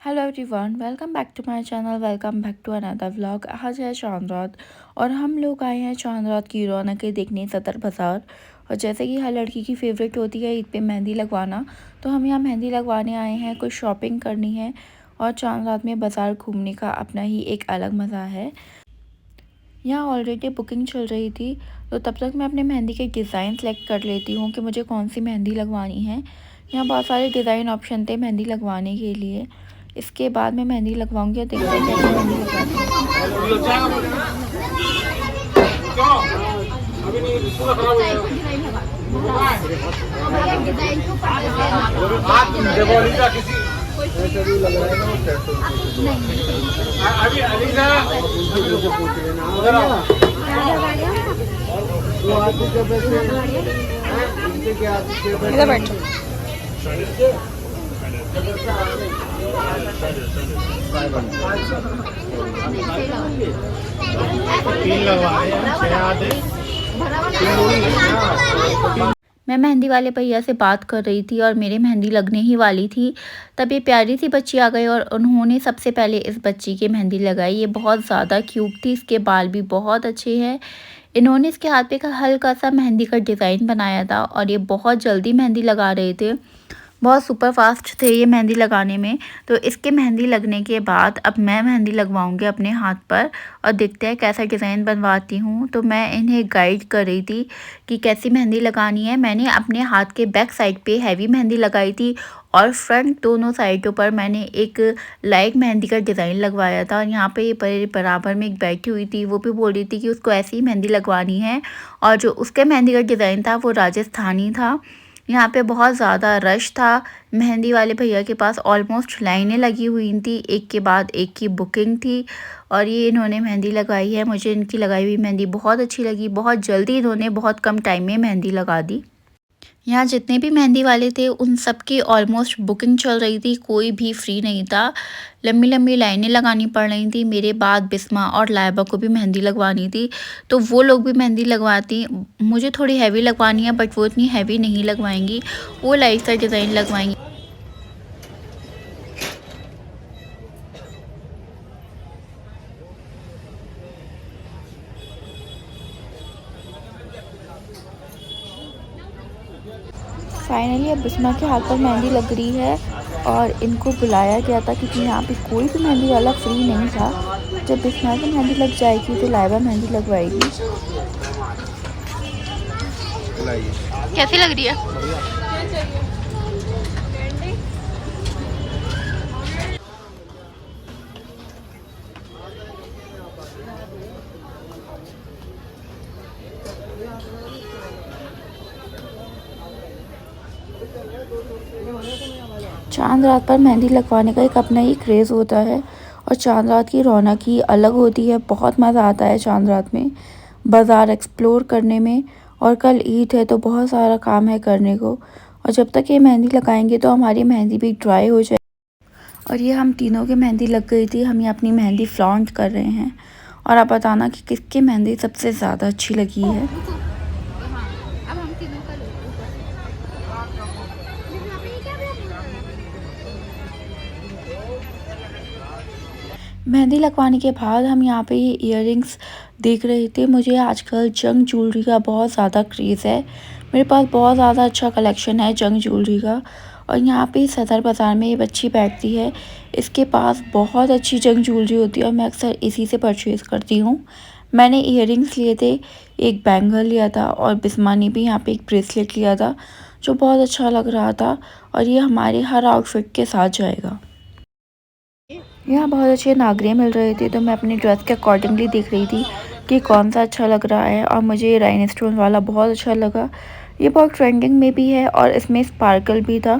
Hello everyone, welcome back to my channel. Welcome back to another vlog. आज है चांद रात और हम लोग आए हैं चांद रात की रौनकें देखने सदर बाज़ार। और जैसे कि हर लड़की की फेवरेट होती है ईद पे मेहंदी लगवाना, तो हम यहाँ मेहंदी लगवाने आए हैं, कुछ शॉपिंग करनी है। और चांद रात में बाज़ार घूमने का अपना ही एक अलग मज़ा है। यहाँ ऑलरेडी बुकिंग चल रही थी, तो तब तक मैं अपने मेहंदी के डिज़ाइन सेलेक्ट कर लेती हूँ कि मुझे कौन सी मेहंदी लगवानी है। यहाँ बहुत सारे डिज़ाइन ऑप्शन थे मेहंदी लगवाने के लिए। इसके बाद मैं मेहंदी लगवाऊंगी और देखते हैं कैसे मेहंदी लगवाती हूँ। इधर बैठो। मैं मेहंदी वाले भैया से बात कर रही थी और मेरी मेहंदी लगने ही वाली थी, तब ये प्यारी सी बच्ची आ गई और उन्होंने सबसे पहले इस बच्ची की मेहंदी लगाई। ये बहुत ज़्यादा क्यूट थी, इसके बाल भी बहुत अच्छे हैं। इन्होंने इसके हाथ पे का हल्का सा मेहंदी का डिज़ाइन बनाया था और ये बहुत जल्दी मेहंदी लगा रहे थे, बहुत सुपर फास्ट थे ये मेहंदी लगाने में। तो इसके मेहंदी लगने के बाद अब मैं मेहंदी लगवाऊंगी अपने हाथ पर और देखते हैं कैसा डिज़ाइन बनवाती हूँ। तो मैं इन्हें गाइड कर रही थी कि कैसी मेहंदी लगानी है। मैंने अपने हाथ के बैक साइड पे हैवी मेहंदी लगाई थी और फ्रंट दोनों साइडों पर मैंने एक लाइट मेहंदी का डिज़ाइन लगवाया था। और यहाँ पे ये बराबर में एक बैठी हुई थी, वो भी बोल रही थी कि उसको ऐसी ही मेहंदी लगवानी है। और जो उसके मेहंदी का डिज़ाइन था वो राजस्थानी था। यहाँ पे बहुत ज़्यादा रश था। मेहंदी वाले भैया के पास ऑलमोस्ट लाइनें लगी हुई थी, एक के बाद एक की बुकिंग थी। और ये इन्होंने मेहंदी लगाई है, मुझे इनकी लगाई हुई मेहंदी बहुत अच्छी लगी। बहुत जल्दी इन्होंने बहुत कम टाइम में मेहंदी लगा दी। यहाँ जितने भी मेहंदी वाले थे उन सब की ऑलमोस्ट बुकिंग चल रही थी, कोई भी फ्री नहीं था। लंबी लंबी लाइनें लगानी पड़ रही थी। मेरे बाद बिस्मा और लाइबा को भी मेहंदी लगवानी थी, तो वो लोग भी मेहंदी लगवाती। मुझे थोड़ी हैवी लगवानी है बट वो इतनी हैवी नहीं लगवाएंगी, वो लाइट सा डिज़ाइन लगवाएंगी। फाइनली अब बिस्मा के हाथ पर मेहंदी लग रही है और इनको बुलाया गया था क्योंकि यहाँ पे कोई भी मेहंदी वाला फ्री नहीं था। जब बिस्मा की मेहंदी लग जाएगी तो लाइबा मेहंदी लगवाएगी। कैसी लग रही है? चांद रात पर मेहंदी लगवाने का एक अपना ही क्रेज़ होता है और चांद रात की रौनक ही अलग होती है। बहुत मज़ा आता है चांद रात में बाज़ार एक्सप्लोर करने में। और कल ईद है तो बहुत सारा काम है करने को। और जब तक ये मेहंदी लगाएंगे तो हमारी मेहंदी भी ड्राई हो जाए। और ये हम तीनों की मेहंदी लग गई थी, हम ये अपनी मेहंदी फ्लॉन्ट कर रहे हैं। और आप बताना कि किसकी मेहंदी सबसे ज़्यादा अच्छी लगी है। मेहंदी लगवाने के बाद हम यहाँ पे ये इयररिंग्स देख रहे थे। मुझे आजकल जंग ज्वेलरी का बहुत ज़्यादा क्रेज़ है, मेरे पास बहुत ज़्यादा अच्छा कलेक्शन है जंग ज्वेलरी का। और यहाँ पे सदर बाज़ार में ये बच्ची बैठती है, इसके पास बहुत अच्छी जंग ज्वेलरी होती है और मैं अक्सर इसी से परचेज़ करती हूँ। मैंने इयररिंग्स लिए थे, एक बैंगल लिया था और बिस्मा ने भी यहाँ पे एक ब्रेसलेट लिया था जो बहुत अच्छा लग रहा था। और ये हमारे हर आउटफिट के साथ जाएगा। यहाँ बहुत अच्छे नागरे मिल रहे थे, तो मैं अपनी ड्रेस के अकॉर्डिंगली देख रही थी कि कौन सा अच्छा लग रहा है। और मुझे राइन स्टोन वाला बहुत अच्छा लगा। ये बहुत ट्रेंडिंग में भी है और इसमें स्पार्कल भी था,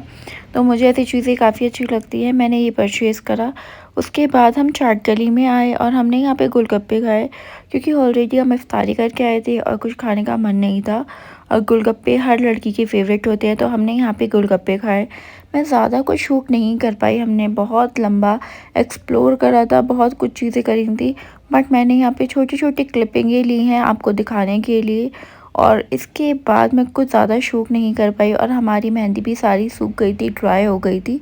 तो मुझे ऐसी चीज़ें काफ़ी अच्छी लगती हैं। मैंने ये परचेज़ करा। उसके बाद हम चाट गली में आए और हमने यहाँ पे गोलगप्पे खाए क्योंकि ऑलरेडी हम इफ्तारी करके आए थे और कुछ खाने का मन नहीं था। और गोलगप्पे हर लड़की के फेवरेट होते हैं, तो हमने यहाँ पे गोलगप्पे खाए। मैं ज़्यादा कुछ शूट नहीं कर पाई, हमने बहुत लंबा एक्सप्लोर करा था, बहुत कुछ चीज़ें करी थी, बट मैंने यहाँ पे छोटी छोटी क्लिपिंगें ली हैं आपको दिखाने के लिए। और इसके बाद मैं कुछ ज़्यादा शूट नहीं कर पाई और हमारी मेहंदी भी सारी सूख गई थी, ड्राई हो गई थी।